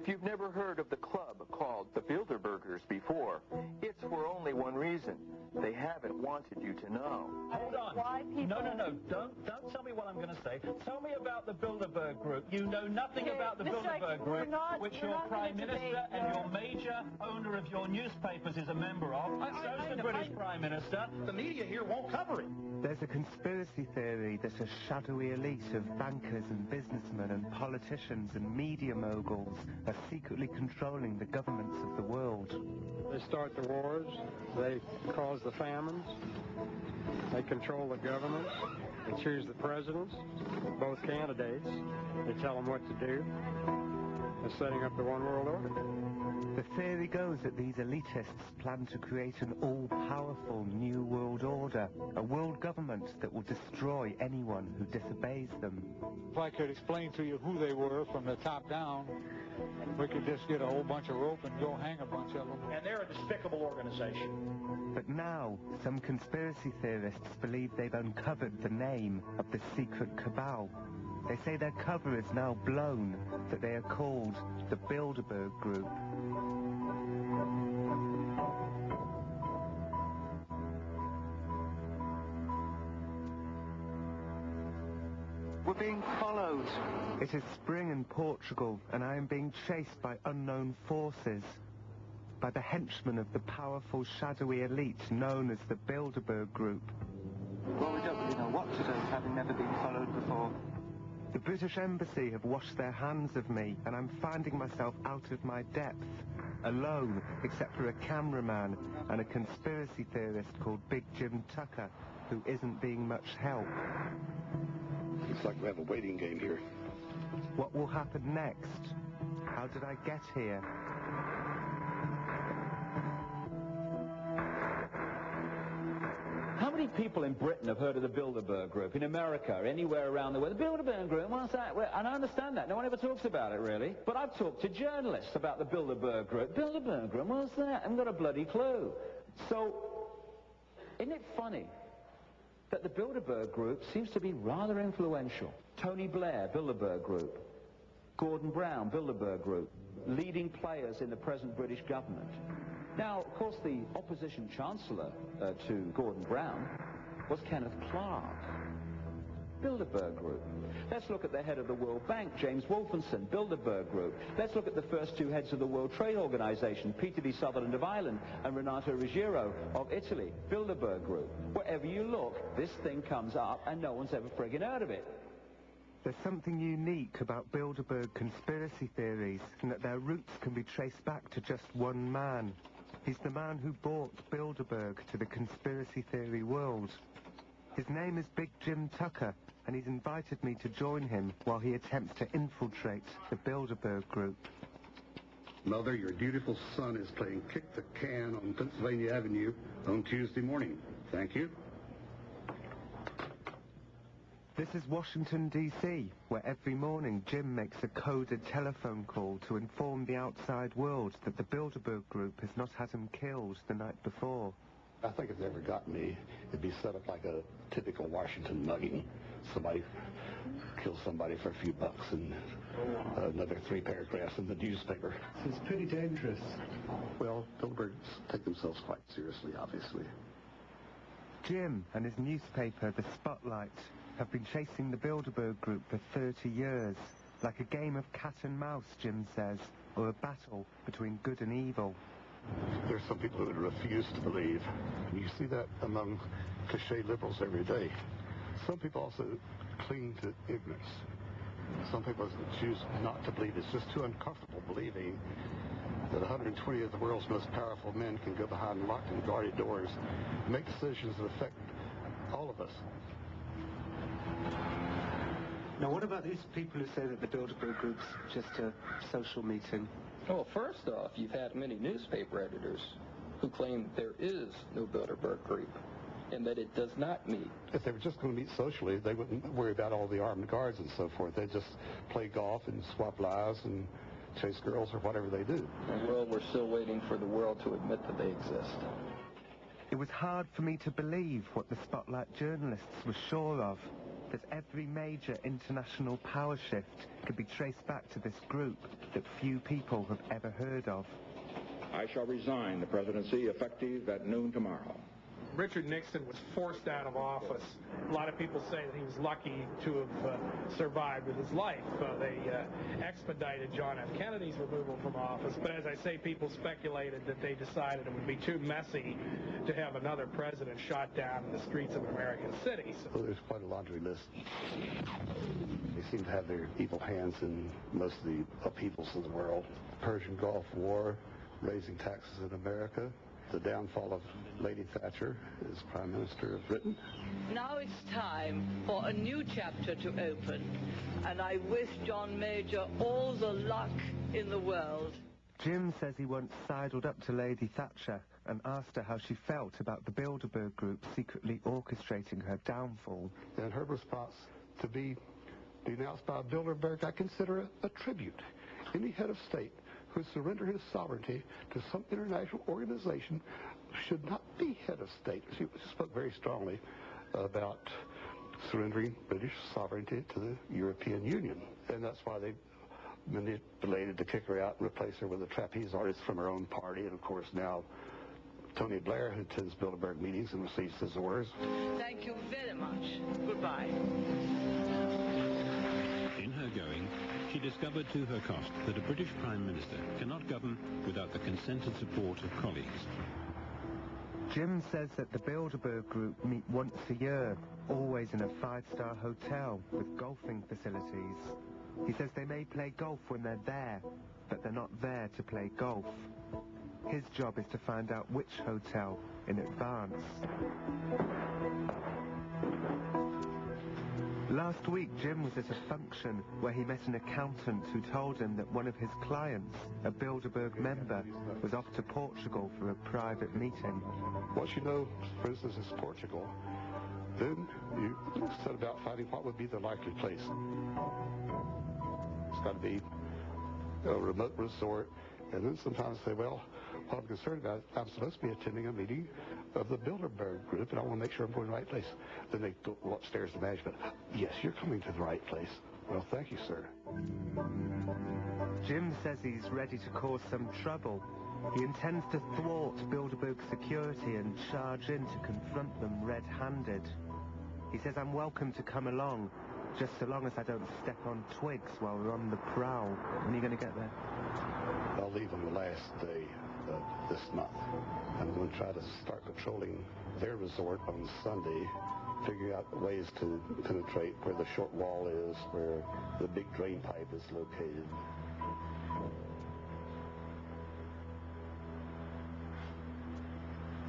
If you've never heard of the club called the Bilderbergers before, it's for only one reason. They haven't wanted you to know. Hold on. Why people... No. Don't tell me what I'm going to say. Tell me about the Bilderberg Group. You know nothing about the Bilderberg Group, which your Prime Minister and your major owner of your newspapers is a member of. So's the British Prime Minister. The media here won't cover it. There's a conspiracy theory that a shadowy elite of bankers and businessmen and politicians and media moguls are secretly controlling the governments of the world. They start the wars, they cause the famines, they control the governments, they choose the presidents, both candidates, they tell them what to do. They're setting up the one world order. The theory goes that these elitists plan to create an all-powerful new world order, a world government that will destroy anyone who disobeys them. If I could explain to you who they were from the top down, we could just get a whole bunch of rope and go hang a bunch of them. And they're a despicable organization. But now, some conspiracy theorists believe they've uncovered the name of the secret cabal. They say their cover is now blown, that they are called the Bilderberg Group. We're being followed. It is spring in Portugal, and I am being chased by unknown forces, by the henchmen of the powerful shadowy elite known as the Bilderberg Group. Well, we don't really know what to do, having never been followed before. The British Embassy have washed their hands of me, and I'm finding myself out of my depth, alone, except for a cameraman and a conspiracy theorist called Big Jim Tucker, who isn't being much help. Looks like we have a waiting game here. What will happen next? How did I get here? How many people in Britain have heard of the Bilderberg Group? In America, anywhere around the world? The Bilderberg Group, what's that? Well, and I understand that. No one ever talks about it, really. But I've talked to journalists about the Bilderberg Group. Bilderberg Group, what's that? I haven't got a bloody clue. So, isn't it funny that the Bilderberg Group seems to be rather influential? Tony Blair, Bilderberg Group. Gordon Brown, Bilderberg Group. Leading players in the present British government. Now, of course, the opposition chancellor to Gordon Brown was Kenneth Clark. Bilderberg Group. Let's look at the head of the World Bank, James Wolfensohn, Bilderberg Group. Let's look at the first two heads of the World Trade Organization, Peter V. Sutherland of Ireland and Renato Ruggiero of Italy, Bilderberg Group. Wherever you look, this thing comes up and no one's ever friggin' heard of it. There's something unique about Bilderberg conspiracy theories, in that their roots can be traced back to just one man. He's the man who brought Bilderberg to the conspiracy theory world. His name is Big Jim Tucker, and he's invited me to join him while he attempts to infiltrate the Bilderberg Group. Mother, your dutiful son is playing kick the can on Pennsylvania Avenue on Tuesday morning. Thank you. This is Washington, D.C., where every morning Jim makes a coded telephone call to inform the outside world that the Bilderberg Group has not had him killed the night before. I think if it ever got me, it'd be set up like a typical Washington mugging. Somebody kills somebody for a few bucks and another 3 paragraphs in the newspaper. It's pretty dangerous. Well, Bilderbergs take themselves quite seriously, obviously. Jim and his newspaper, The Spotlight, have been chasing the Bilderberg Group for 30 years, like a game of cat and mouse, Jim says, or a battle between good and evil. There's some people who refuse to believe. You see that among cliché liberals every day. Some people also cling to ignorance. Some people choose not to believe. It's just too uncomfortable believing that 120 of the world's most powerful men can go behind locked and guarded doors and make decisions that affect all of us. Now, what about these people who say that the Bilderberg Group's just a social meeting? Well, first off, you've had many newspaper editors who claim there is no Bilderberg Group and that it does not meet. If they were just going to meet socially, they wouldn't worry about all the armed guards and so forth. They'd just play golf and swap lies and chase girls or whatever they do. Well, we're still waiting for the world to admit that they exist. It was hard for me to believe what the Spotlight journalists were sure of. that every major international power shift could be traced back to this group that few people have ever heard of. I shall resign the presidency effective at noon tomorrow. Richard Nixon was forced out of office. A lot of people say that he was lucky to have survived with his life. They expedited John F. Kennedy's removal from office, but as I say, people speculated that they decided it would be too messy to have another president shot down in the streets of an American city. Well, there's quite a laundry list. They seem to have their evil hands in most of the upheavals of the world. Persian Gulf War, raising taxes in America, the downfall of Lady Thatcher as Prime Minister of Britain. Now it's time for a new chapter to open, and I wish John Major all the luck in the world. Jim says he once sidled up to Lady Thatcher and asked her how she felt about the Bilderberg group secretly orchestrating her downfall. And her response to be denounced by Bilderberg, I consider a tribute. Any head of state who surrender his sovereignty to some international organization should not be head of state. She spoke very strongly about surrendering British sovereignty to the European Union. And that's why they manipulated to kick her out and replace her with a trapeze artist from her own party. And of course now Tony Blair, who attends Bilderberg meetings and receives his orders. Thank you very much. Goodbye. In her going, she discovered to her cost that a British Prime Minister cannot govern without the consent and support of colleagues. Jim says that the Bilderberg group meet once a year, always in a five-star hotel with golfing facilities. He says they may play golf when they're there, but they're not there to play golf. His job is to find out which hotel in advance. Last week, Jim was at a function where he met an accountant who told him that one of his clients, a Bilderberg member, was off to Portugal for a private meeting. Once you know, for instance, it's Portugal, then you set about finding what would be the likely place. It's got to be a remote resort, and then sometimes say, well, what I'm concerned about, I'm supposed to be attending a meeting of the Bilderberg group, and I want to make sure I'm going to the right place. Then they go upstairs to management. Yes, you're coming to the right place. Well, thank you, sir. Jim says he's ready to cause some trouble. He intends to thwart Bilderberg security and charge in to confront them red-handed. He says I'm welcome to come along, just so long as I don't step on twigs while we're on the prowl. When are you going to get there? I'll leave on the last day of this month. I'm going to try to start patrolling their resort on Sunday, figuring out ways to penetrate where the short wall is, where the big drain pipe is located.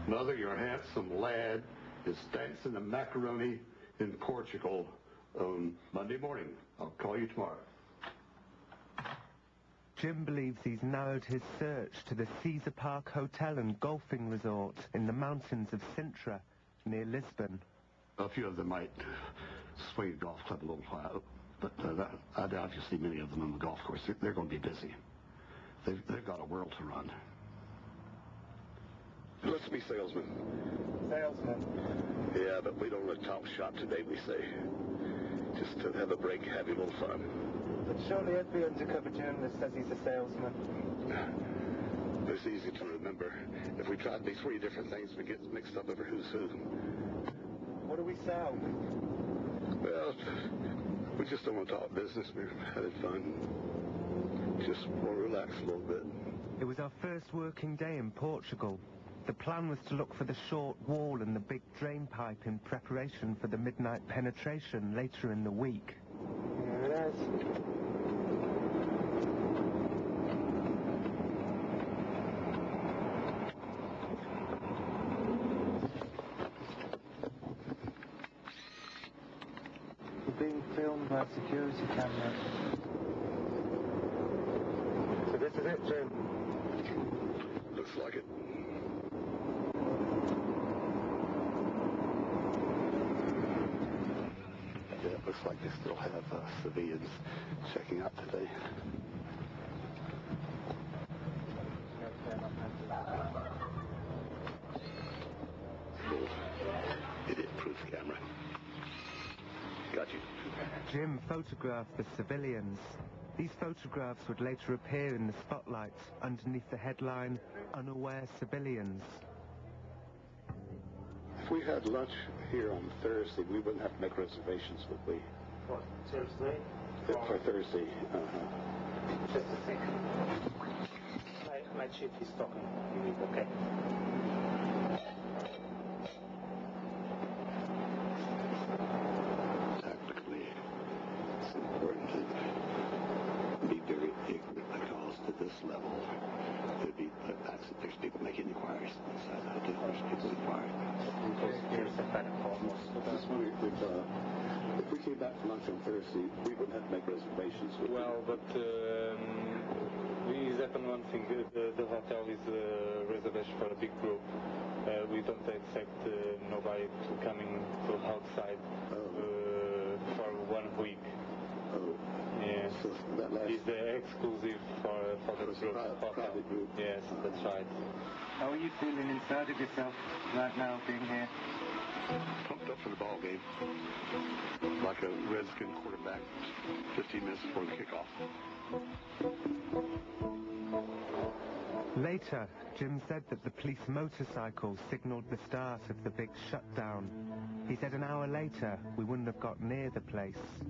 Mother, your handsome lad is dancing the macaroni in Portugal on Monday morning. I'll call you tomorrow. Jim believes he's narrowed his search to the Caesar Park Hotel and Golfing Resort in the mountains of Sintra, near Lisbon. A few of them might swing a golf club a little while, but I doubt you see many of them on the golf course. They're going to be busy. They've got a world to run. Let's be salesmen. Salesman. Yeah, but we don't want to talk shop today, we say. Just to have a break, have a little fun. But surely every undercover journalist says he's a salesman. It's easy to remember. If we tried these 3 different things, we get mixed up over who's who. What do we sell? Well, we just don't want to talk business. We're having fun. Just want to relax a little bit. It was our first working day in Portugal. The plan was to look for the short wall and the big drain pipe in preparation for the midnight penetration later in the week. Here it is. We're being filmed by security cameras. So this is it, Jim? Looks like it. Yeah, it looks like they still have civilians checking out today. Little idiot-proof camera. Got you. Jim photographed the civilians. These photographs would later appear in the spotlight underneath the headline, "Unaware Civilians." If we had lunch here on Thursday, we wouldn't have to make reservations, would we? What, Thursday? For Thursday. Just a second. My chief is talking. Okay. Technically, it's important to be very ignorant because to this level, there'd be there's people making inquiries. There's people inquiring. Here's the fact almost. This one, if we came back for lunch on Thursday, we wouldn't have to make reservations. Well, but is happen one thing. The hotel is a reservation for a big group. We don't accept nobody to coming from outside for 1 week. Oh. Yes. So that last... It's the exclusive for the group. Private group. Yes, that's right. How are you feeling inside of yourself right now, being here? Pumped up for the ball game. Like a Redskin quarterback 15 minutes before the kickoff. Later, Jim said that the police motorcycle signalled the start of the big shutdown. He said an hour later, we wouldn't have got near the place.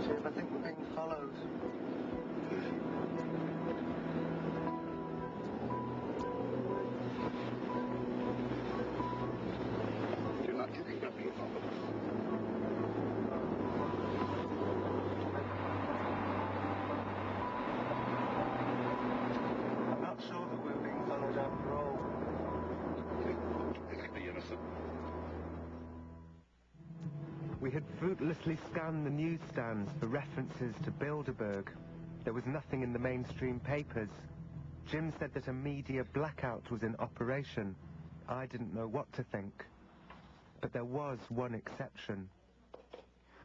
Jim, I think we're being followed. You're not giving up being followed. I'm not sure that we're being followed after all. It could be innocent. We had fruitlessly scanned the newsstands for references to Bilderberg. There was nothing in the mainstream papers. Jim said that a media blackout was in operation. I didn't know what to think. But there was one exception.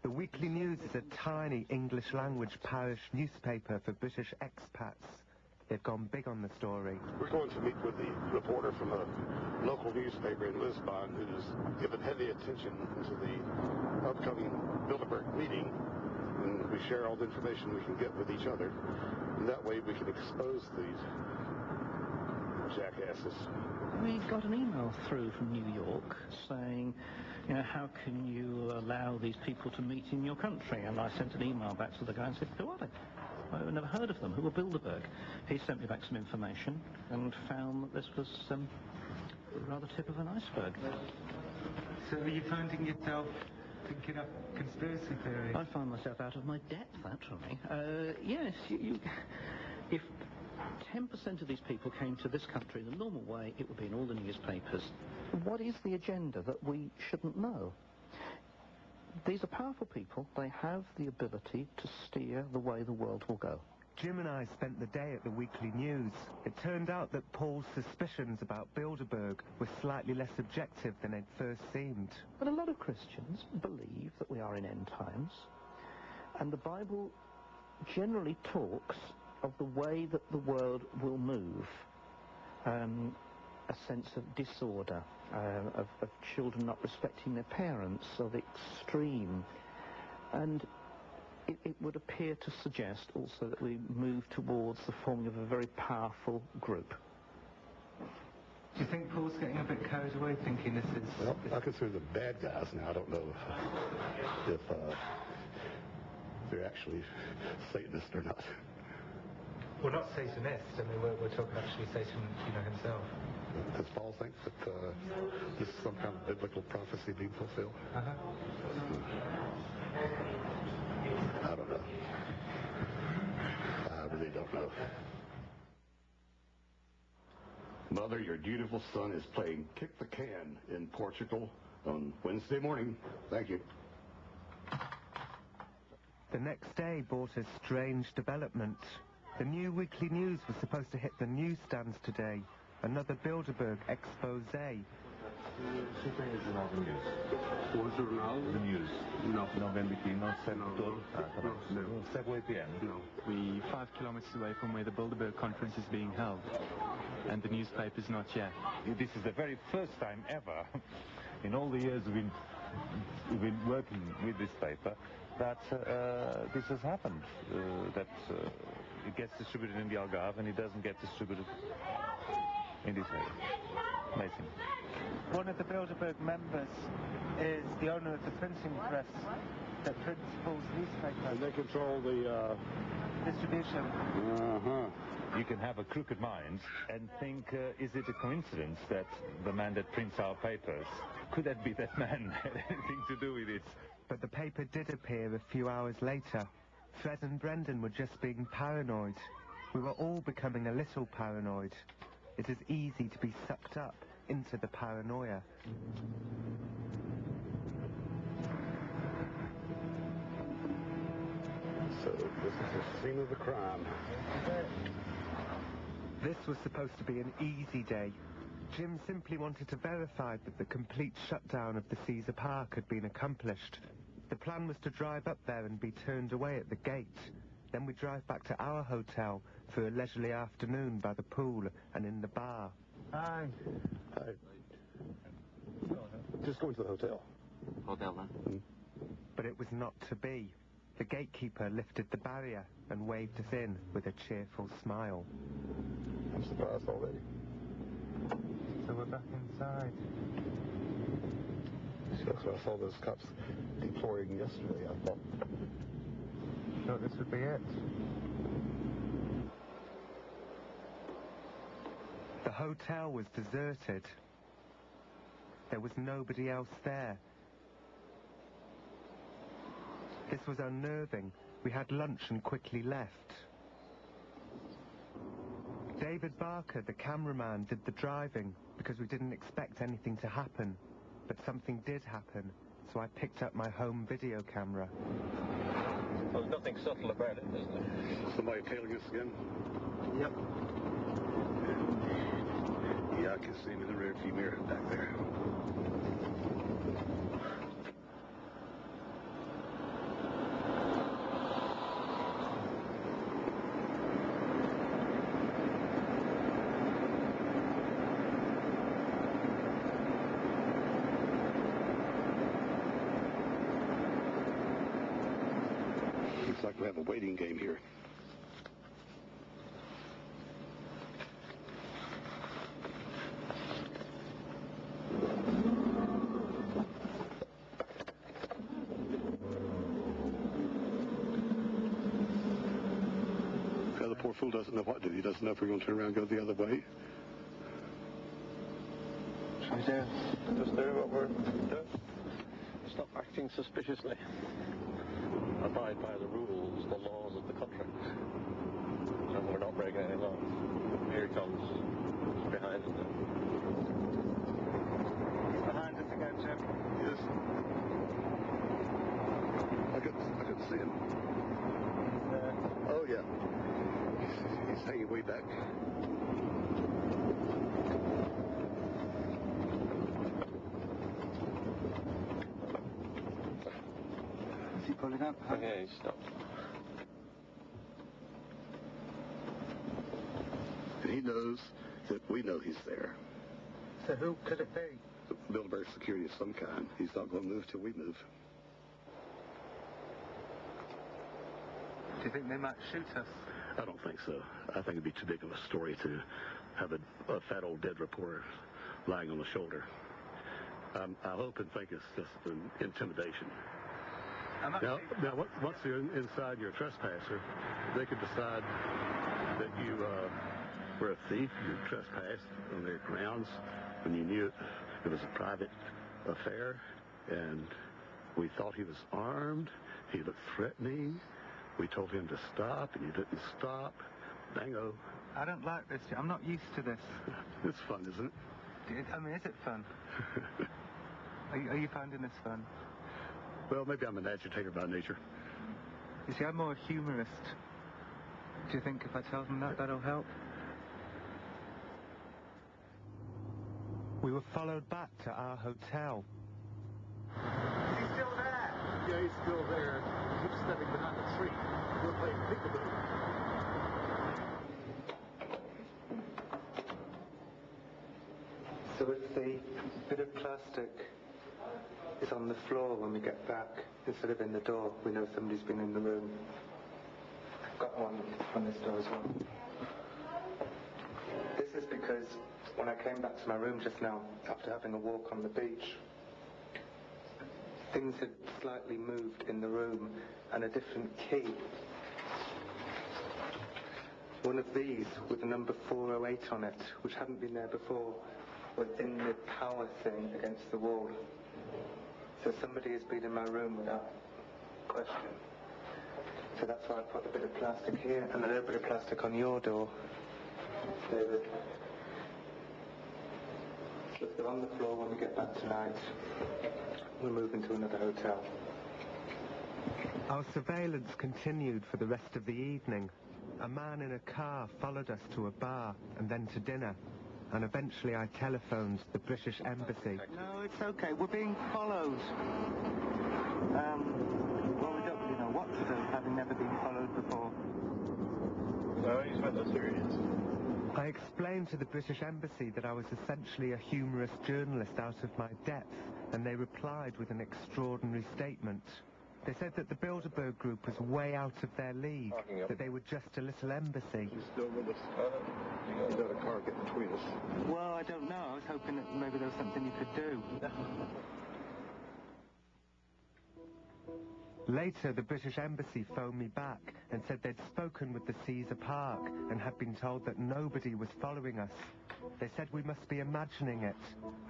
The Weekly News is a tiny English-language parish newspaper for British expats. They've gone big on the story. We're going to meet with the reporter from a local newspaper in Lisbon who's given heavy attention to the upcoming Bilderberg meeting. And we share all the information we can get with each other. And that way we can expose these jackasses. We got an email through from New York saying, you know, how can you allow these people to meet in your country? And I sent an email back to the guy and said, who are they? I've never heard of them. Who are Bilderberg? He sent me back some information and found that this was rather tip of an iceberg. So are you finding yourself thinking up conspiracy theories? I find myself out of my depth, actually. Yes, if 10% of these people came to this country in the normal way, it would be in all the newspapers. What is the agenda that we shouldn't know? These are powerful people. They have the ability to steer the way the world will go. Jim and I spent the day at the Weekly News. It turned out that Paul's suspicions about Bilderberg were slightly less objective than they'd first seemed. But a lot of Christians believe that we are in end times, and the Bible generally talks of the way that the world will move. A sense of disorder, of children not respecting their parents, of extreme. And it would appear to suggest also that we move towards the forming of a very powerful group. Do you think Paul's getting a bit carried away thinking this is... Well, I consider them bad guys now. I don't know if they're actually Satanists or not. Well, not Satanist. I mean, we're talking actually Satan, himself. Does Paul think that this is some kind of biblical prophecy being fulfilled? Uh-huh. I don't know. I really don't know. Mother, your dutiful son is playing kick the can in Portugal on Wednesday morning. Thank you. The next day brought a strange development. The new Weekly News was supposed to hit the newsstands today. Another Bilderberg expose. Você tem o Jornal do News? O jornal? The News? Não. Não vende aqui, não segue todo? Ah, tá bem. Não. Segue o APN? Não. We're 5 kilometers away from where the Bilderberg conference is being held, and the newspaper's not yet. This is the very first time ever, in all the years we've been working with this paper, that this has happened. That it gets distributed in the Algarve and it doesn't get distributed in this area. Amazing. One of the Bilderberg members is the owner of the printing press that prints Paul's newspaper. And they control the distribution. You can have a crooked mind and think, is it a coincidence that the man that prints our papers, could that be that man had anything to do with it? But the paper did appear a few hours later. Fred and Brendan were just being paranoid. We were all becoming a little paranoid. It is easy to be sucked up into the paranoia. So this is the scene of the crime. This was supposed to be an easy day. Jim simply wanted to verify that the complete shutdown of the Caesar Park had been accomplished. The plan was to drive up there and be turned away at the gate. Then we'd drive back to our hotel for a leisurely afternoon by the pool and in the bar. Hi. Hi. Just going to the hotel. Hotel, huh? But it was not to be. The gatekeeper lifted the barrier and waved us in with a cheerful smile. I'm surprised already. So we're back inside. So I saw those cops deploying yesterday. I thought this would be it. The hotel was deserted. There was nobody else there. This was unnerving. We had lunch and quickly left. David Barker, the cameraman, did the driving because we didn't expect anything to happen. But something did happen, so I picked up my home video camera. Well, there's nothing subtle about it, is there? somebody tailing us again. Yep. Yeah, I can see him in the rear view mirror back there. Looks like we have a waiting game here. The poor fool doesn't know what to do. He doesn't know if we're going to turn around and go the other way. Should we just do what we're doing? Stop acting suspiciously. Abide by the rules, the laws of the country. And we're not breaking any laws. Here he comes. Behind us. Behind us again, Jim. Yes. I couldn't see him. Oh, yeah. He's hanging way back. Is he pulling up? Huh? Yeah, he's stopped. And he knows that we know he's there. So who could it be? Bilderberg security of some kind. He's not going to move till we move. Do you think they might shoot us? I don't think so. I think it'd be too big of a story to have a fat old dead reporter lying on the shoulder. I hope and think it's just an intimidation. Now, once you're inside your trespasser, they could decide that you were a thief, you trespassed on their grounds when you knew it was a private affair, and we thought he was armed, he looked threatening. We told him to stop, and he didn't stop. Dango. I don't like this. I'm not used to this. It's fun, isn't it? I mean, is it fun? Are you finding this fun? Well, maybe I'm an agitator by nature. You see, I'm more a humorist. Do you think if I tell them that, that'll help? We were followed back to our hotel. He's still there. Yeah, he's still there. He keeps stepping behind the tree. We're playing peekaboo. So if the bit of plastic is on the floor when we get back, instead of in the door, we know somebody's been in the room. I've got one on this door as well. This is because when I came back to my room just now, after having a walk on the beach, things had slightly moved in the room, and a different key. One of these with the number 408 on it, which hadn't been there before, was in the power thing against the wall. So somebody has been in my room without question. So that's why I put a bit of plastic here and a little bit of plastic on your door, David. So if they're on the floor when we get back tonight, we're moving to another hotel. Our surveillance continued for the rest of the evening. A man in a car followed us to a bar and then to dinner. And eventually I telephoned the British Embassy. No, it's okay. We're being followed. Well, we don't really know what to do, having never been followed before. No, he's not serious. I explained to the British Embassy that I was essentially a humorous journalist out of my depth, and they replied with an extraordinary statement. They said that the Bilderberg group was way out of their league, that they were just a little embassy. He's still with us. He's got a car get between us. Well, I don't know. I was hoping that maybe there was something you could do. Later, the British Embassy phoned me back and said they'd spoken with the Caesar Park and had been told that nobody was following us. They said we must be imagining it.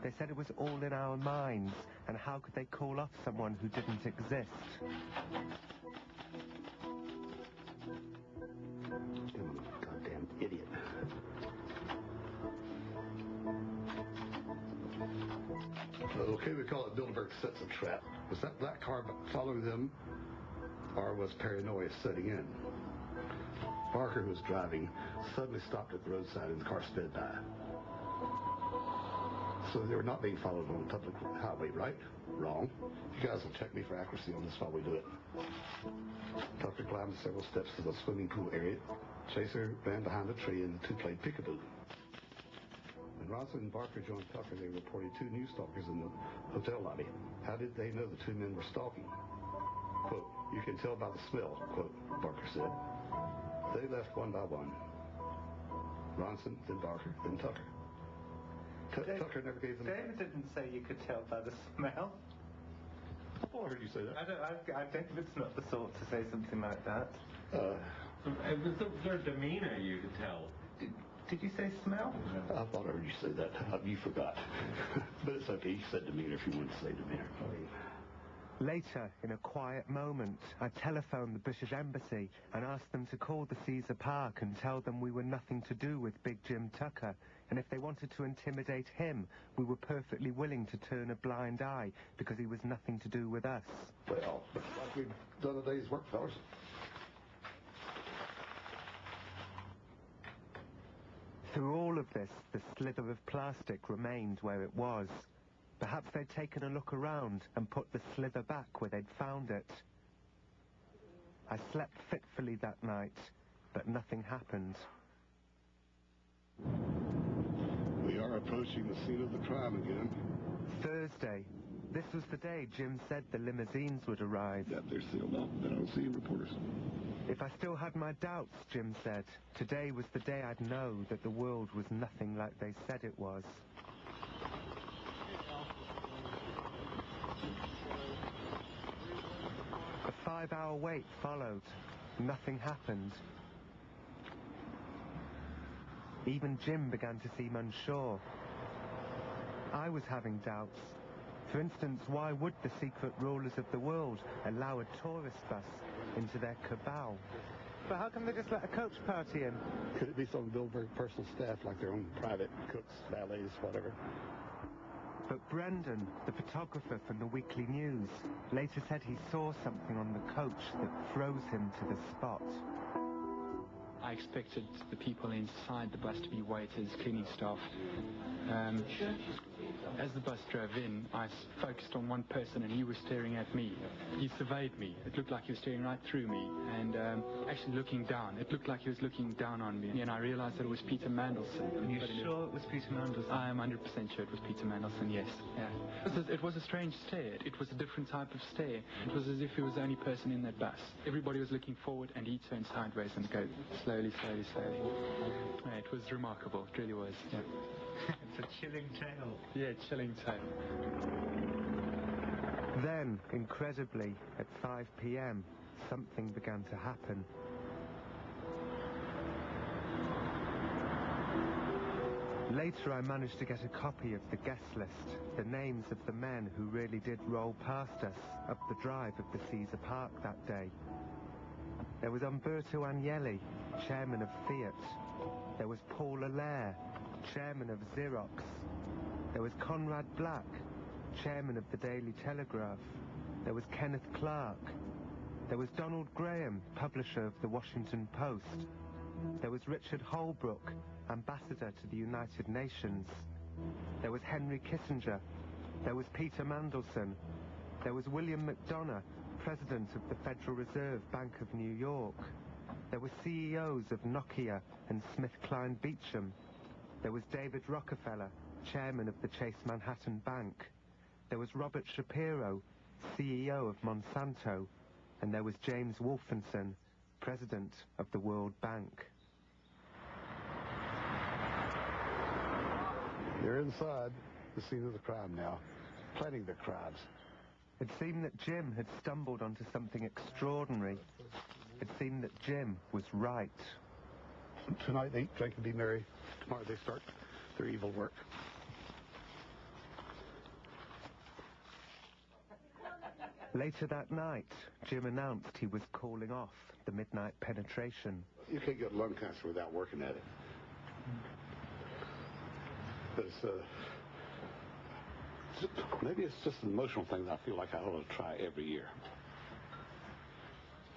They said it was all in our minds, and how could they call off someone who didn't exist? Goddamn idiot. Okay, we call it Bilderberg sets a trap. Was that black car following them, or was paranoia setting in? Barker, who was driving, suddenly stopped at the roadside and the car sped by. So they were not being followed on the public highway, right? Wrong. You guys will check me for accuracy on this while we do it. Tucker climbed several steps to the swimming pool area. Chaser ran behind a tree and the two played peekaboo. When Ronson and Barker joined Tucker, they reported two news stalkers in the hotel lobby. How did they know the two men were stalking? Quote, "You can tell by the smell," quote, Barker said. They left one by one. Ronson, then Barker, then Tucker. Tucker never gave them... David didn't say you could tell by the smell. Oh, I heard you say that. David's not the sort to say something like that. Their demeanor, you could tell. Did you say smell? I thought I heard you say that. You forgot. But it's okay. You said demeanor if you wanted to say demeanor. Later, in a quiet moment, I telephoned the British Embassy and asked them to call the Caesar Park and tell them we were nothing to do with Big Jim Tucker, and if they wanted to intimidate him, we were perfectly willing to turn a blind eye because he was nothing to do with us. Well, looks like we've done a day's work, fellas. Through all of this, the slither of plastic remained where it was. Perhaps they'd taken a look around and put the slither back where they'd found it. I slept fitfully that night, but nothing happened. We are approaching the scene of the crime again. Thursday. This was the day Jim said the limousines would arrive. Yep, they're sealed up. I don't see reporters. If I still had my doubts, Jim said, today was the day I'd know that the world was nothing like they said it was. A 5-hour wait followed. Nothing happened. Even Jim began to seem unsure. I was having doubts. For instance, why would the secret rulers of the world allow a tourist bus into their cabal? But how come they just let a coach party in? Could it be some Bilderberg personal staff, like their own private cooks, valets, whatever? But Brendan, the photographer from the Weekly News, later said he saw something on the coach that froze him to the spot. I expected the people inside the bus to be waiters, cleaning staff. As the bus drove in, I focused on one person and he was staring at me. He surveyed me. It looked like he was staring right through me and actually looking down. It looked like he was looking down on me. And I realized that it was Peter Mandelson. Are you sure it was Peter Mandelson? I am 100% sure it was Peter Mandelson, yes. Yeah. It was a strange stare. It was a different type of stare. It was as if he was the only person in that bus. Everybody was looking forward and he turned sideways and go slowly, slowly, slowly. Yeah, it was remarkable. It really was, yeah. It's a chilling tale. Yeah, chilling tale. Then, incredibly, at 5 p.m., something began to happen. Later I managed to get a copy of the guest list, the names of the men who really did roll past us up the drive of the Caesar Park that day. There was Umberto Agnelli, chairman of Fiat. There was Paul Allaire, chairman of Xerox. There was Conrad Black, chairman of the Daily Telegraph. There was Kenneth Clark. There was Donald Graham, publisher of the Washington Post. There was Richard Holbrooke, ambassador to the United Nations. There was Henry Kissinger. There was Peter Mandelson. There was William McDonough, president of the Federal Reserve Bank of New York. There were CEOs of Nokia and SmithKline Beecham. There was David Rockefeller, chairman of the Chase Manhattan Bank. There was Robert Shapiro, CEO of Monsanto. And there was James Wolfenson, president of the World Bank. They're inside the scene of the crime now, planning the crimes. It seemed that Jim had stumbled onto something extraordinary. It seemed that Jim was right. Tonight they eat, drink, and be merry. Tomorrow they start their evil work. Later that night, Jim announced he was calling off the midnight penetration. You can't get lung cancer without working at it. But maybe it's just an emotional thing that I feel like I ought to try every year.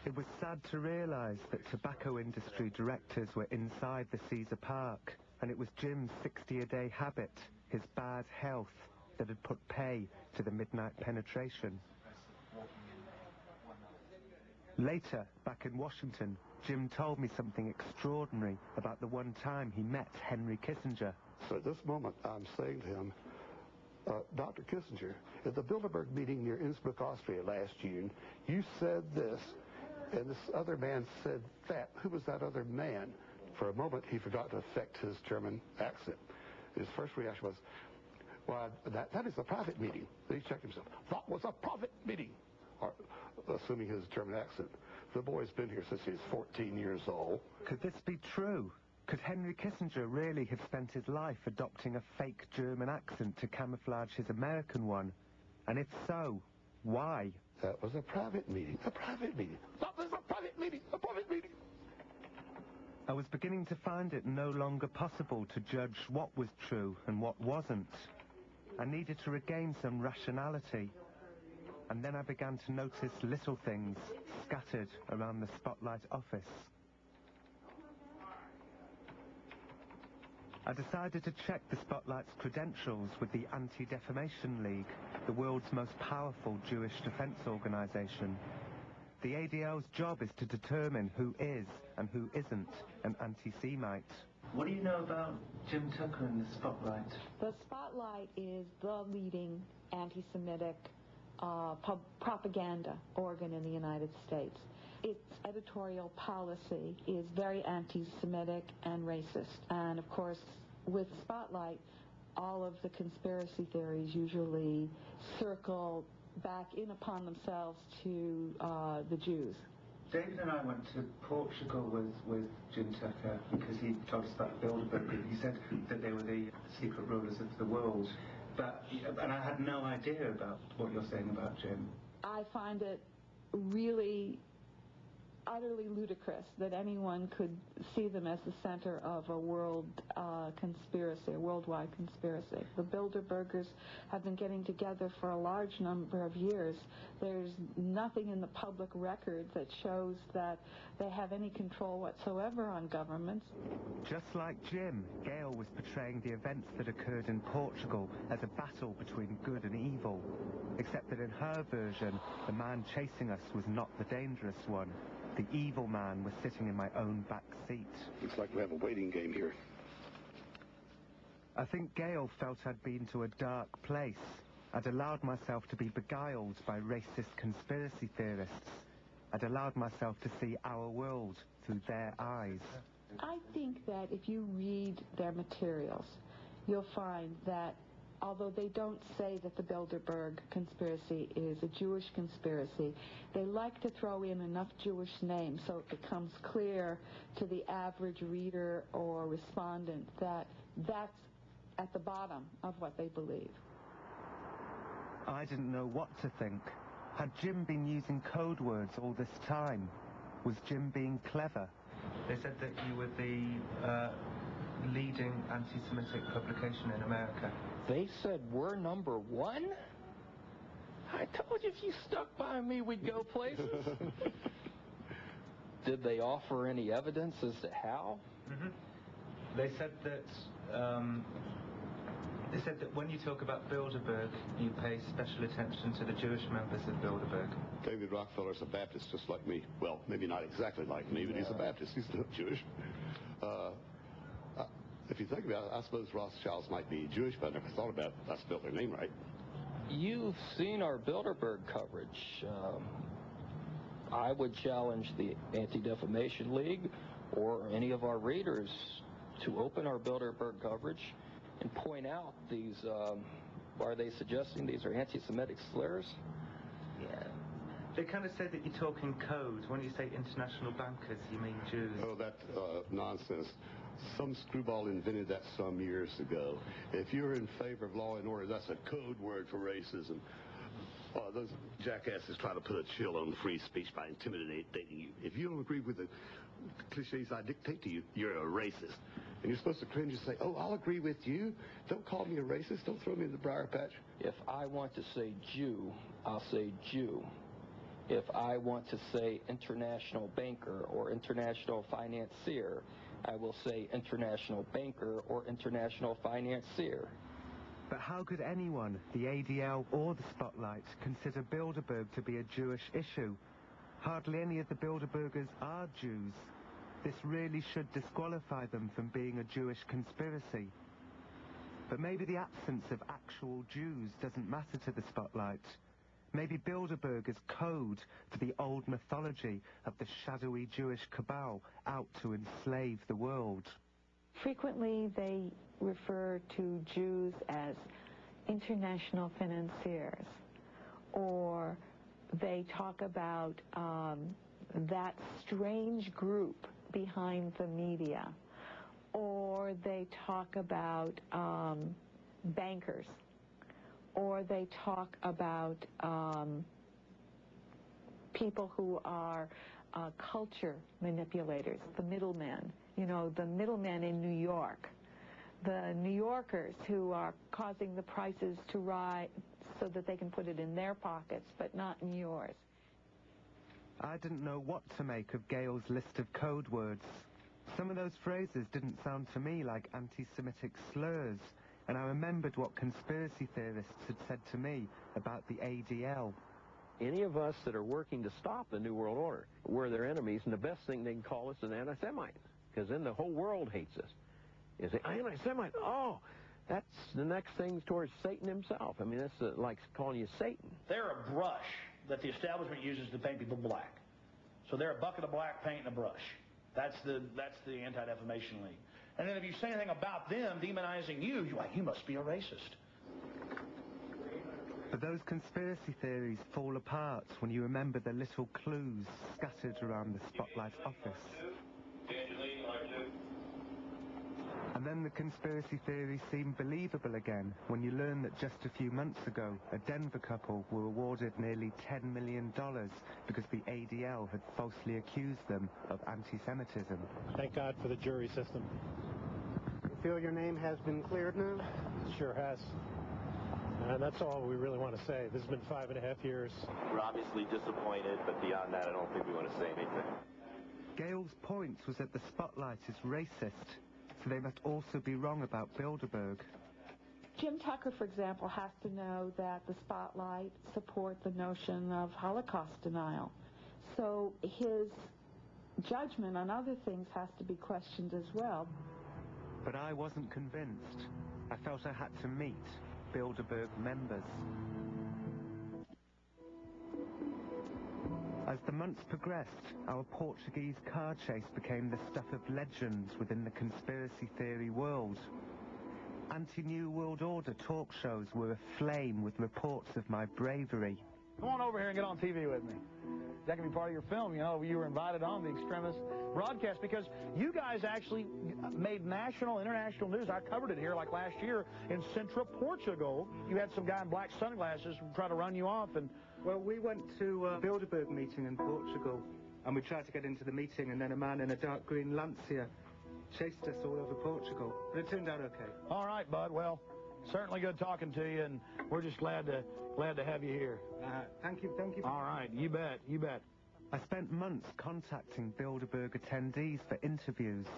It was sad to realize that tobacco industry directors were inside the Caesar Park, and it was Jim's 60-a-day habit, his bad health, that had put pay to the midnight penetration. Later, back in Washington, Jim told me something extraordinary about the one time he met Henry Kissinger. So at this moment, I'm saying to him, Dr. Kissinger, at the Bilderberg meeting near Innsbruck, Austria last June, you said this, and this other man said that. Who was that other man? For a moment, he forgot to affect his German accent. His first reaction was, well, that is a private meeting. Then he checked himself. That was a private meeting. Or, assuming his German accent. The boy's been here since he's 14 years old. Could this be true? Could Henry Kissinger really have spent his life adopting a fake German accent to camouflage his American one? And if so, why? That was a private meeting. A private meeting. That was a private meeting. A private meeting. I was beginning to find it no longer possible to judge what was true and what wasn't. I needed to regain some rationality. And then I began to notice little things scattered around the Spotlight office. I decided to check the Spotlight's credentials with the Anti-Defamation League, the world's most powerful Jewish defense organization. The ADL's job is to determine who is and who isn't an anti-Semite. What do you know about Jim Tucker and the Spotlight? The Spotlight is the leading anti-Semitic propaganda organ in the United States. Its editorial policy is very anti-Semitic and racist. And of course, with Spotlight, all of the conspiracy theories usually circle back in upon themselves to the Jews. David and I went to Portugal with Jim Tucker because he told us about Bilderberger. He said that they were the secret rulers of the world. And I had no idea about what you're saying about Jim. I find it really utterly ludicrous that anyone could see them as the center of a world conspiracy, a worldwide conspiracy. The Bilderbergers have been getting together for a large number of years. There's nothing in the public record that shows that they have any control whatsoever on governments. Just like Jim, Gail was portraying the events that occurred in Portugal as a battle between good and evil, except that in her version, the man chasing us was not the dangerous one. The evil man was sitting in my own back seat. Looks like we have a waiting game here. I think Gail felt I'd been to a dark place. I'd allowed myself to be beguiled by racist conspiracy theorists. I'd allowed myself to see our world through their eyes. I think that if you read their materials, you'll find that although they don't say that the Bilderberg conspiracy is a Jewish conspiracy, they like to throw in enough Jewish names so it becomes clear to the average reader or respondent that that's at the bottom of what they believe. I didn't know what to think. Had Jim been using code words all this time? Was Jim being clever? They said that you were the leading anti-Semitic publication in America. They said we're number one? I told you if you stuck by me, we'd go places. Did they offer any evidence as to how? Mm-hmm. They said that when you talk about Bilderberg, you pay special attention to the Jewish members of Bilderberg. David Rockefeller's a Baptist just like me. Well, maybe not exactly like me, but he's a Baptist. He's not Jewish. If you think about it, I suppose Rothschilds might be Jewish, but I never thought about it. I spelled their name right. You've seen our Bilderberg coverage. I would challenge the Anti-Defamation League or any of our readers to open our Bilderberg coverage and point out these, are they suggesting these are anti-Semitic slurs? Yeah. They kind of say that you talk in code. When you say international bankers, you mean Jews. Oh, that nonsense. Some screwball invented that some years ago. If you're in favor of law and order, that's a code word for racism. Those jackasses try to put a chill on free speech by intimidating you. If you don't agree with the cliches I dictate to you, you're a racist. And you're supposed to cringe and say, oh, I'll agree with you. Don't call me a racist. Don't throw me in the briar patch. If I want to say Jew, I'll say Jew. If I want to say international banker or international financier, I will say international banker or international financier. But how could anyone, the ADL or the Spotlight, consider Bilderberg to be a Jewish issue? Hardly any of the Bilderbergers are Jews. This really should disqualify them from being a Jewish conspiracy. But maybe the absence of actual Jews doesn't matter to the Spotlight. Maybe Bilderberg is code for the old mythology of the shadowy Jewish cabal out to enslave the world. Frequently, they refer to Jews as international financiers, or they talk about that strange group behind the media, or they talk about bankers, or they talk about people who are culture manipulators, the middlemen. You know, the middlemen in New York, the New Yorkers who are causing the prices to rise so that they can put it in their pockets, but not in yours. I didn't know what to make of Gail's list of code words. Some of those phrases didn't sound to me like anti-Semitic slurs, and I remembered what conspiracy theorists had said to me about the ADL. Any of us that are working to stop the New World Order, we're their enemies, and the best thing they can call us is an anti-Semite, because then the whole world hates us. You say, anti-Semite, oh, that's the next thing towards Satan himself. I mean, that's like calling you Satan. They're a brush that the establishment uses to paint people black. So they're a bucket of black paint and a brush. That's the Anti-Defamation League. And then if you say anything about them demonizing you, you're like, you must be a racist. But those conspiracy theories fall apart when you remember the little clues scattered around the Spotlight office. And then then the conspiracy theories seem believable again when you learn that just a few months ago, a Denver couple were awarded nearly $10 million because the ADL had falsely accused them of anti-Semitism. Thank God for the jury system. You feel your name has been cleared now? Sure has. And that's all we really want to say. This has been 5.5 years. We're obviously disappointed, but beyond that, I don't think we want to say anything. Gale's point was that the spotlight is racist, so they must also be wrong about Bilderberg. Jim Tucker, for example, has to know that the spotlight supports the notion of Holocaust denial. So his judgment on other things has to be questioned as well. But I wasn't convinced. I felt I had to meet Bilderberg members. As the months progressed, our Portuguese car chase became the stuff of legends within the conspiracy theory world. Anti-New World Order talk shows were aflame with reports of my bravery. Come on over here and get on TV with me. That can be part of your film. You know, you were invited on the Extremist broadcast because you guys actually made national, international news. I covered it here like last year in Sintra, Portugal. You had some guy in black sunglasses try to run you off. And well, we went to a Bilderberg meeting in Portugal, and we tried to get into the meeting, and then a man in a dark green Lancia chased us all over Portugal. But it turned out okay. All right, bud. Well, certainly good talking to you, and we're just glad to have you here. Thank you. All right, you bet. I spent months contacting Bilderberg attendees for interviews,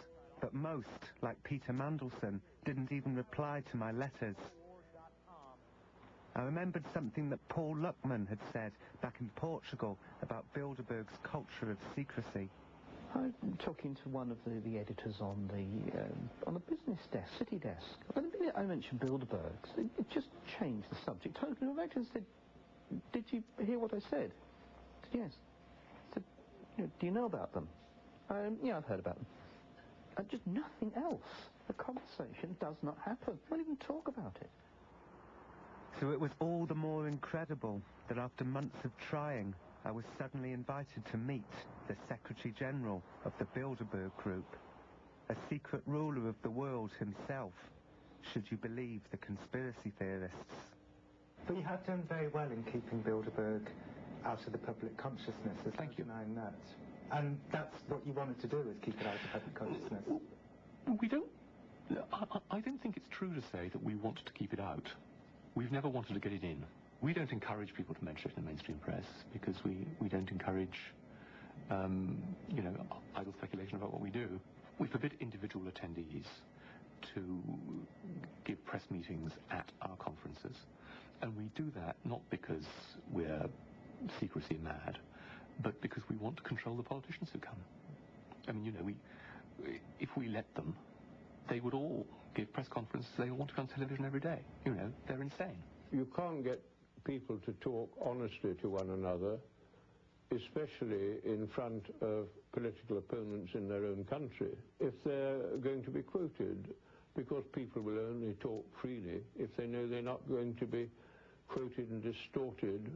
but most, like Peter Mandelson, didn't even reply to my letters. I remembered something that Paul Luckman had said back in Portugal about Bilderberg's culture of secrecy. I'm talking to one of the editors on the business desk, city desk. And the minute I mentioned Bilderbergs, it just changed the subject totally. I actually said, "Did you hear what I said?" I said, "Yes." I said, "Do you know about them?" "Yeah, I've heard about them." And just nothing else. The conversation does not happen. We don't even talk about it. So it was all the more incredible that after months of trying, I was suddenly invited to meet the Secretary General of the Bilderberg Group, a secret ruler of the world himself, should you believe the conspiracy theorists. But you have done very well in keeping Bilderberg out of the public consciousness. Thank you. Denying that. And that's what you wanted to do, is keep it out of public consciousness. We don't... I don't think it's true to say that we want to keep it out. We've never wanted to get it in. We don't encourage people to mention it in the mainstream press because we don't encourage, idle speculation about what we do. We forbid individual attendees to give press meetings at our conferences. And we do that not because we're secrecy mad, but because we want to control the politicians who come. I mean, if we let them, they would all give press conferences. They all want to go on television every day. They're insane. You can't get people to talk honestly to one another, especially in front of political opponents in their own country, if they're going to be quoted, because people will only talk freely if they know they're not going to be quoted and distorted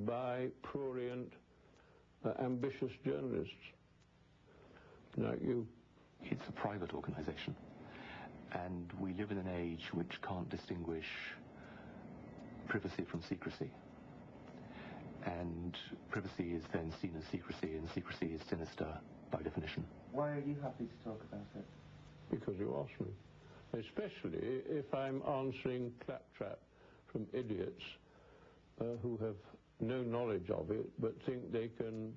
by prurient, ambitious journalists like you. It's a private organization, and we live in an age which can't distinguish privacy from secrecy. And privacy is then seen as secrecy, and secrecy is sinister by definition. Why are you happy to talk about it? Because you asked me. Especially if I'm answering claptrap from idiots who have no knowledge of it, but think they can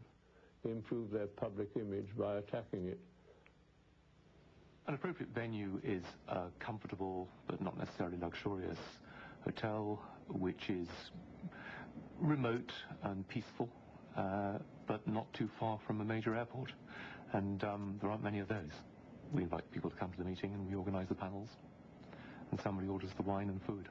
improve their public image by attacking it. An appropriate venue is a comfortable, but not necessarily luxurious, hotel which is remote and peaceful, but not too far from a major airport. And there aren't many of those. We invite people to come to the meeting and we organize the panels, and somebody orders the wine and food.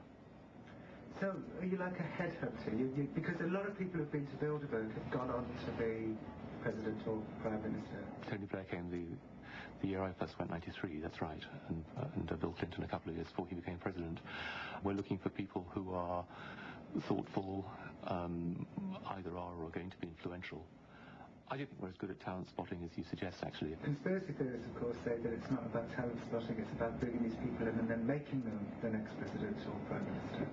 So, are you like a headhunter? Because a lot of people who've been to Bilderberg have gone on to be president or prime minister. Tony Blair came the year I first went, 93, that's right, and Bill Clinton a couple of years before he became president. We're looking for people who are thoughtful, either are or are going to be influential, I do think we're as good at talent spotting as you suggest, actually. Conspiracy theorists, of course, say that it's not about talent spotting, it's about bringing these people in and then making them the next president or prime minister.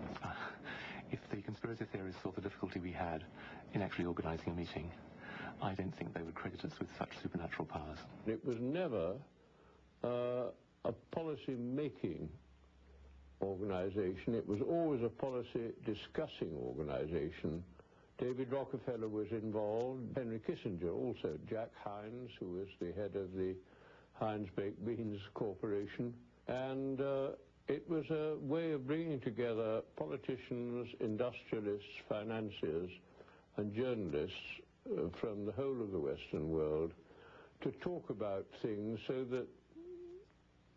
If the conspiracy theorists saw the difficulty we had in actually organising a meeting, I don't think they would credit us with such supernatural powers. It was never a policy-making organisation. It was always a policy-discussing organisation. David Rockefeller was involved, Henry Kissinger also, Jack Hines, who was the head of the Heinz Baked Beans Corporation, and it was a way of bringing together politicians, industrialists, financiers, and journalists from the whole of the Western world to talk about things so that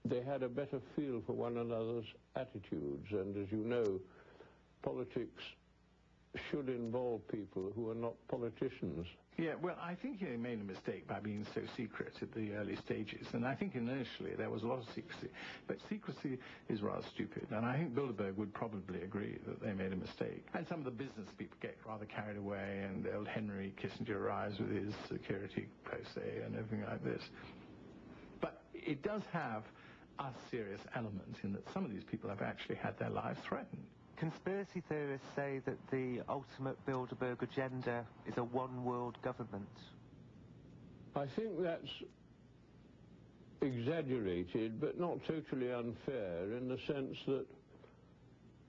they had a better feel for one another's attitudes. And as you know, politics should involve people who are not politicians. Yeah, well, I think he made a mistake by being so secret at the early stages, and I think initially there was a lot of secrecy, but secrecy is rather stupid, and I think Bilderberg would probably agree that they made a mistake. And some of the business people get rather carried away, and old Henry Kissinger arrives with his security posse and everything like this. But it does have a serious element in that some of these people have actually had their lives threatened. Conspiracy theorists say that the ultimate Bilderberg agenda is a one-world government. I think that's exaggerated, but not totally unfair, in the sense that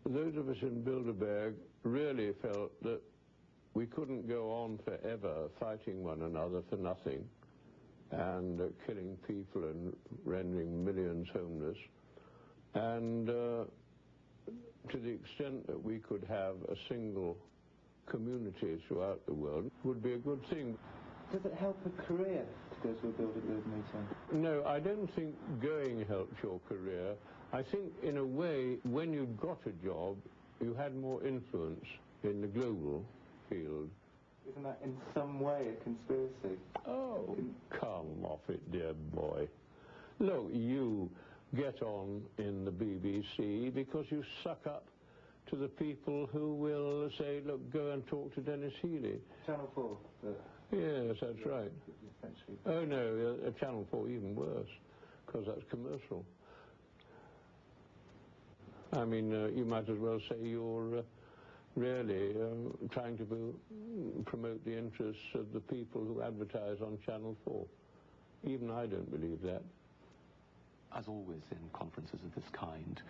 those of us in Bilderberg really felt that we couldn't go on forever fighting one another for nothing and killing people and rendering millions homeless. And to the extent that we could have a single community throughout the world would be a good thing. Does it help a career to go to a Bilderberg meeting? No, I don't think going helped your career. I think, in a way, when you got a job, you had more influence in the global field. Isn't that in some way a conspiracy? Oh, come off it, dear boy. Look, you get on in the BBC because you suck up to the people who will say, look, go and talk to Dennis Healey. Channel 4? Yes, that's right. Oh, no, Channel 4 even worse, because that's commercial. I mean, you might as well say you're really trying to promote the interests of the people who advertise on Channel 4. Even I don't believe that. As always in conferences of this kind,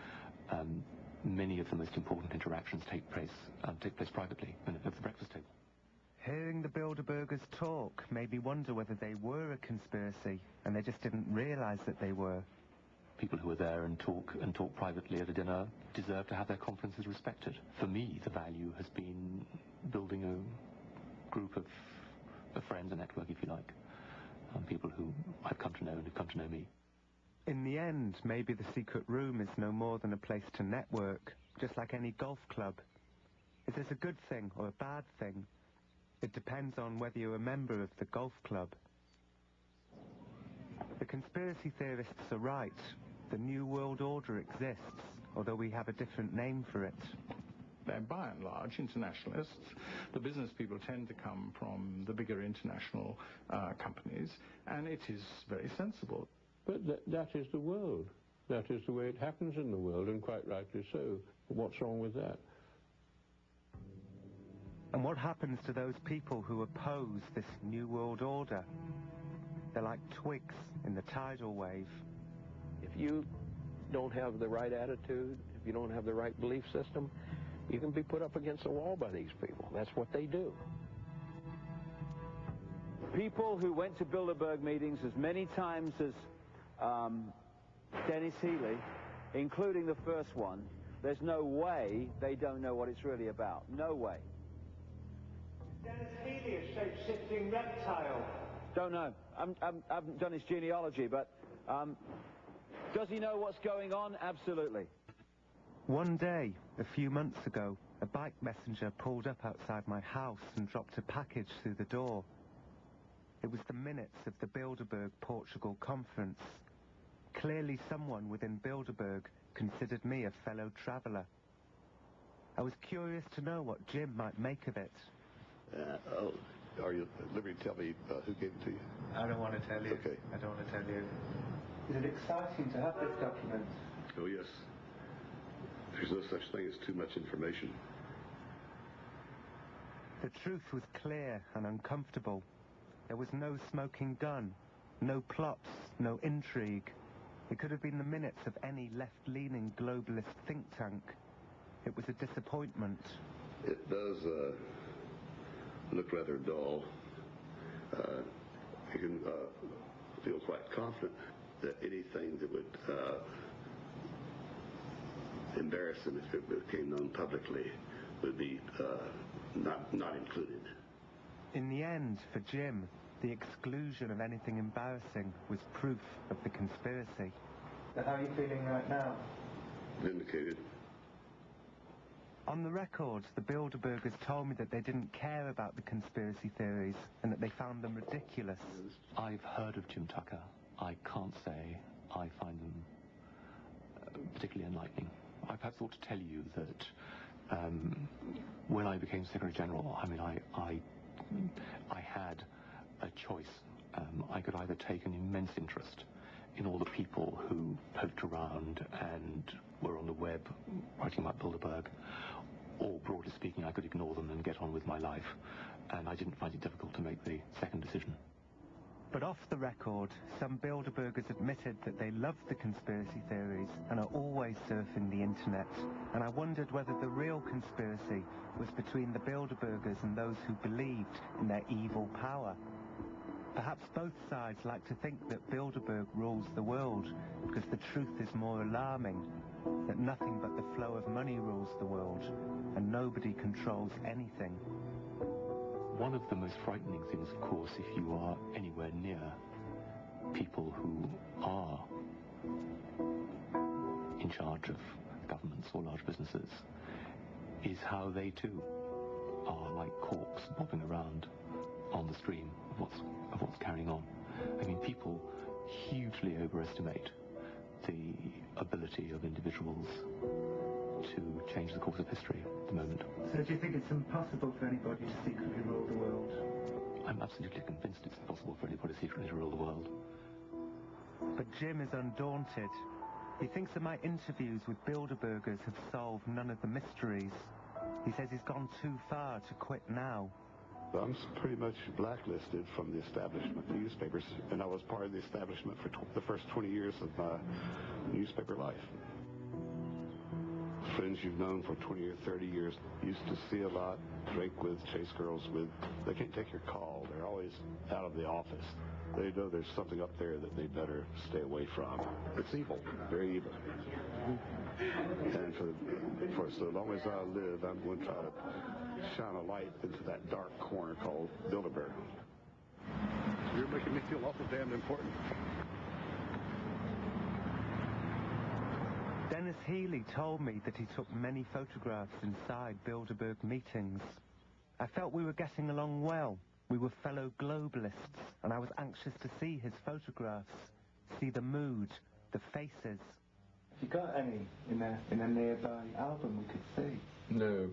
many of the most important interactions take place privately at the breakfast table. Hearing the Bilderbergers talk made me wonder whether they were a conspiracy and they just didn't realise that they were. People who are there and talk privately at a dinner deserve to have their conferences respected. For me, the value has been building a group of friends, a network, if you like, people who I've come to know and who've come to know me. In the end, maybe the secret room is no more than a place to network, just like any golf club. Is this a good thing or a bad thing? It depends on whether you're a member of the golf club. The conspiracy theorists are right. The New World Order exists, although we have a different name for it. They're by and large internationalists. The business people tend to come from the bigger international companies, and it is very sensible. But that is the world. That is the way it happens in the world, and quite rightly so. What's wrong with that? And what happens to those people who oppose this New World Order? They're like twigs in the tidal wave. If you don't have the right attitude, if you don't have the right belief system, you can be put up against the wall by these people. That's what they do. People who went to Bilderberg meetings as many times as Dennis Healey, including the first one, there's no way they don't know what it's really about. No way. Dennis Healey, a shape-shifting reptile. Don't know. I haven't done his genealogy, but does he know what's going on? Absolutely. One day, a few months ago, a bike messenger pulled up outside my house and dropped a package through the door. It was the minutes of the Bilderberg Portugal conference. Clearly someone within Bilderberg considered me a fellow traveller. I was curious to know what Jim might make of it. Are you at liberty to tell me who gave it to you? I don't want to tell you. Okay. I don't want to tell you. Is it exciting to have this document? Oh, yes. There's no such thing as too much information. The truth was clear and uncomfortable. There was no smoking gun, no plots, no intrigue. It could have been the minutes of any left-leaning globalist think tank. It was a disappointment. It does look rather dull. You can feel quite confident that anything that would embarrass them if it became known publicly would be not included. In the end, for Jim, the exclusion of anything embarrassing was proof of the conspiracy. So how are you feeling right now? Vindicated. On the record, the Bilderbergers told me that they didn't care about the conspiracy theories and that they found them ridiculous. I've heard of Jim Tucker. I can't say I find them particularly enlightening. I perhaps ought to tell you that when I became Secretary General, I mean, I had a choice. I could either take an immense interest in all the people who poked around and were on the web writing about Bilderberg, or broadly speaking, I could ignore them and get on with my life. And I didn't find it difficult to make the second decision. But off the record, some Bilderbergers admitted that they loved the conspiracy theories and are always surfing the internet. And I wondered whether the real conspiracy was between the Bilderbergers and those who believed in their evil power. Perhaps both sides like to think that Bilderberg rules the world because the truth is more alarming, that nothing but the flow of money rules the world and nobody controls anything. One of the most frightening things, of course, if you are anywhere near people who are in charge of governments or large businesses, is how they too are like corks bobbing around on the stream of what's carrying on. I mean, people hugely overestimate the ability of individuals to change the course of history at the moment. So do you think it's impossible for anybody to secretly rule the world? I'm absolutely convinced it's impossible for anybody to secretly rule the world. But Jim is undaunted. He thinks that my interviews with Bilderbergers have solved none of the mysteries. He says he's gone too far to quit now. I'm pretty much blacklisted from the establishment newspapers, and I was part of the establishment for the first 20 years of my newspaper life. Friends you've known for 20 or 30 years, used to see a lot, drink with, chase girls with. They can't take your call. They're always out of the office. They know there's something up there that they better stay away from. It's evil, very evil. And for so long as I live, I'm going to try to shine a light into that dark corner called Bilderberg. You're making me feel awful damn important. Dennis Healy told me that he took many photographs inside Bilderberg meetings. I felt we were getting along well. We were fellow globalists, and I was anxious to see his photographs, see the mood, the faces. Have you got any in a nearby album we could see? No.